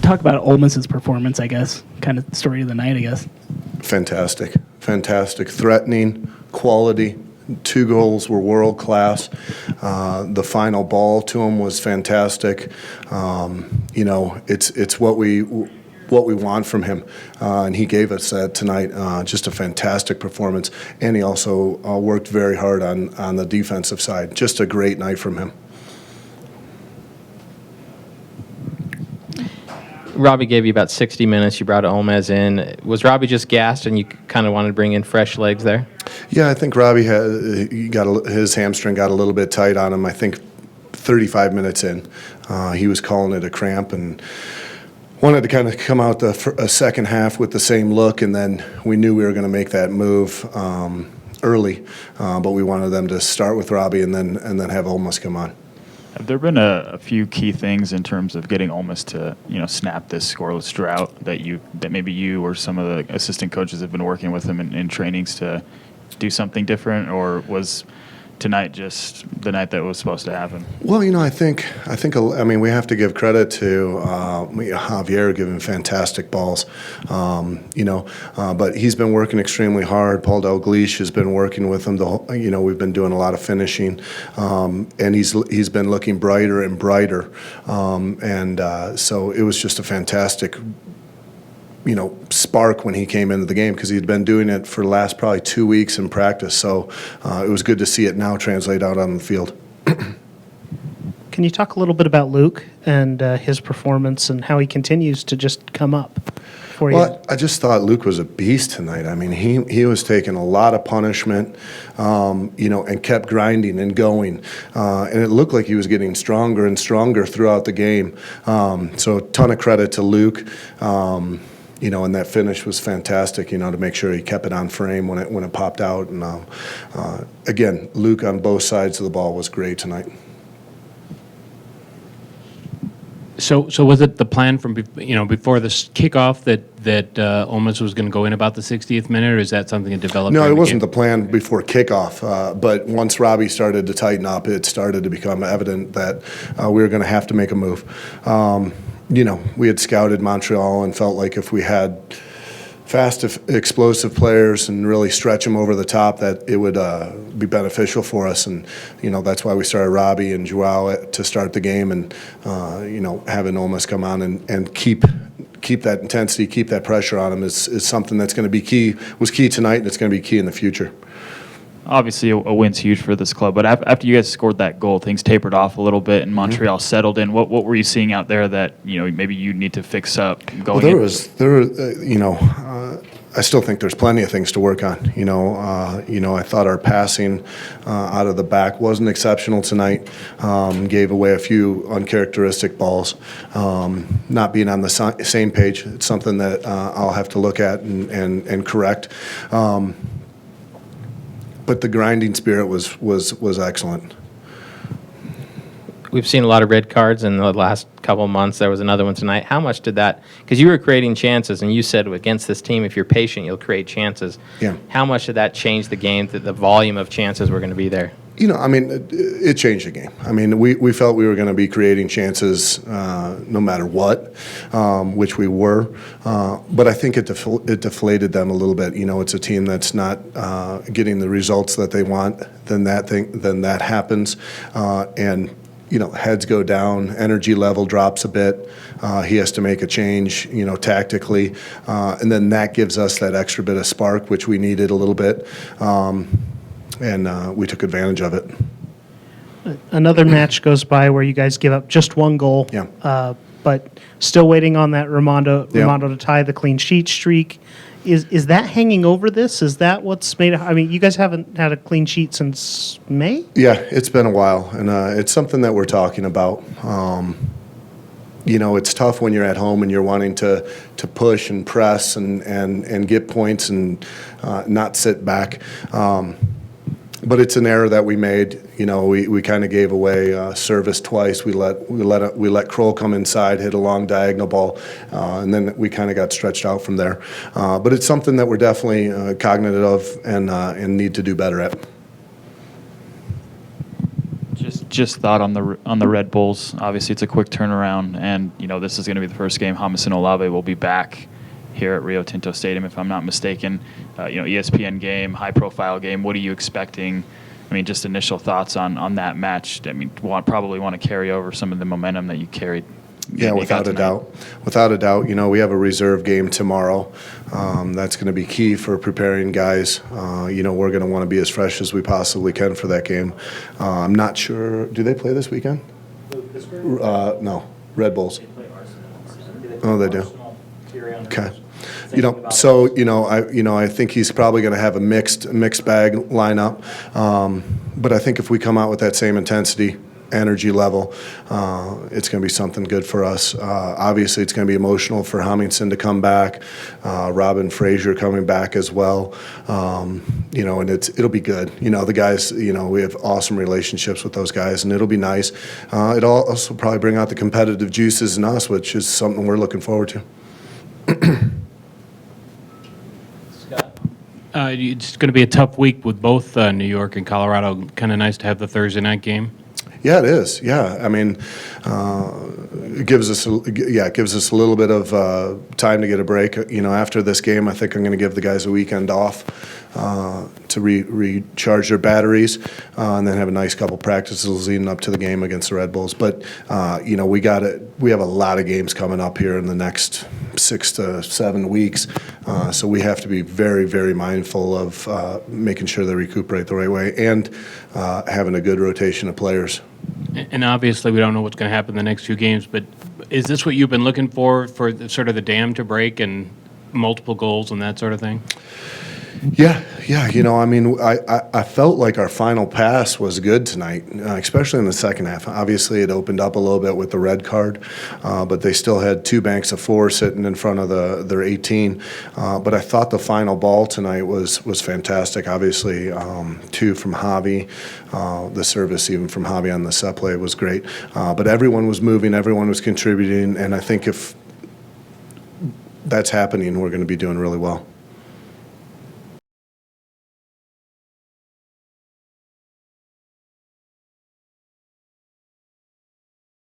talk about Olmos's performance, I guess, kind of story of the night, I guess. Fantastic. Threatening, quality. 2 goals were world class. The final ball to him was fantastic. It's what we want from him, and he gave us that tonight. Just a fantastic performance, and he also worked very hard on the defensive side. Just a great night from him. Robbie gave you about 60 minutes. You brought Olmos in. Was Robbie just gassed, and you kind of wanted to bring in fresh legs there? Yeah, I think Robbie his hamstring got a little bit tight on him. I think 35 minutes in, he was calling it a cramp and wanted to kind of come out a second half with the same look, and then we knew we were going to make that move early, but we wanted them to start with Robbie and then have Olmos come on. Have there been a few key things in terms of getting Olmos to snap this scoreless drought that maybe you or some of the assistant coaches have been working with him in trainings to do something different, or was tonight just the night that was supposed to happen? Well, I think we have to give credit to Javier giving fantastic balls, but he's been working extremely hard. Paul Dalglish has been working with him. We've been doing a lot of finishing, and he's been looking brighter and brighter, so it was just a fantastic spark when he came into the game, because he'd been doing it for the last probably 2 weeks in practice. So it was good to see it now translate out on the field. Can you talk a little bit about Luke and his performance and how he continues to just come up for you? Well, I just thought Luke was a beast tonight. I mean, he was taking a lot of punishment, and kept grinding and going. And it looked like he was getting stronger and stronger throughout the game. So a ton of credit to Luke. And that finish was fantastic, to make sure he kept it on frame when it popped out. And again, Luke on both sides of the ball was great tonight. So was it the plan from before this kickoff that Olmos was going to go in about the 60th minute, or is that something that developed? No, it wasn't the plan before kickoff. But once Robbie started to tighten up, it started to become evident that we were going to have to make a move. We had scouted Montreal and felt like if we had fast, explosive players and really stretch them over the top, that it would be beneficial for us. And, that's why we started Robbie and Joao to start the game, and, having Olmos come on and keep that intensity, keep that pressure on him is something that's going to be key, was key tonight, and it's going to be key in the future. Obviously, a win's huge for this club, but after you guys scored that goal, things tapered off a little bit, and Montreal settled in. What were you seeing out there that maybe you need to fix up going? Well, I still think there's plenty of things to work on. I thought our passing out of the back wasn't exceptional tonight. Gave away a few uncharacteristic balls. Not being on the same page, it's something that I'll have to look at and correct. But the grinding spirit was excellent. We've seen a lot of red cards in the last couple of months. There was another one tonight. How much did that, because you were creating chances, and you said against this team, if you're patient, you'll create chances. Yeah. How much did that change the game, that the volume of chances were going to be there? It changed the game. We felt we were going to be creating chances no matter what, which we were. But I think it deflated them a little bit. It's a team that's not getting the results that they want. Then that happens, and heads go down, energy level drops a bit. He has to make a change, tactically, and then that gives us that extra bit of spark, which we needed a little bit. And we took advantage of it. Another match goes by where you guys give up just one goal. Yeah. But still waiting on that Raimondo to tie the clean sheet streak. Is that hanging over this? Is that what's made it? You guys haven't had a clean sheet since May? Yeah, it's been a while, and it's something that we're talking about. It's tough when you're at home and you're wanting to push and press and get points and not sit back. But it's an error that we made. We kind of gave away service twice. We let Kroll come inside, hit a long diagonal ball, and then we kind of got stretched out from there. But it's something that we're definitely cognizant of and need to do better at. just thought on the Red Bulls. Obviously, it's a quick turnaround, and this is going to be the first game. James and Olave will be back here at Rio Tinto Stadium, if I'm not mistaken. ESPN game, high-profile game. What are you expecting? I mean, just initial thoughts on that match. I mean, probably want to carry over some of the momentum that you carried. Yeah, without a doubt. Without a doubt. We have a reserve game tomorrow. That's going to be key for preparing guys. We're going to want to be as fresh as we possibly can for that game. I'm not sure. Do they play this weekend? No. Red Bulls. Oh, they do. Okay. I think he's probably going to have a mixed bag lineup. But I think if we come out with that same intensity, energy level, it's going to be something good for us. Obviously, it's going to be emotional for Hamilton to come back, Robin Frazier coming back as well, and it'll be good. The guys, we have awesome relationships with those guys, and it'll be nice. It'll also probably bring out the competitive juices in us, which is something we're looking forward to. It's going to be a tough week with both New York and Colorado. Kind of nice to have the Thursday night game. Yeah, it is. Yeah, I mean, it gives us a little bit of time to get a break. After this game, I think I'm going to give the guys a weekend off to recharge their batteries, and then have a nice couple practices leading up to the game against the Red Bulls. But we have a lot of games coming up here in the next 6 to 7 weeks, so we have to be very, very mindful of making sure they recuperate the right way and having a good rotation of players. And obviously, we don't know what's going to happen in the next few games, but is this what you've been looking for sort of the dam to break and multiple goals and that sort of thing? Yeah. I felt like our final pass was good tonight, especially in the second half. Obviously, it opened up a little bit with the red card, but they still had 2 banks of 4 sitting in front of their 18. But I thought the final ball tonight was fantastic. Obviously, 2 from Javi. The service even from Javi on the set play was great. But everyone was moving, everyone was contributing, and I think if that's happening, we're going to be doing really well.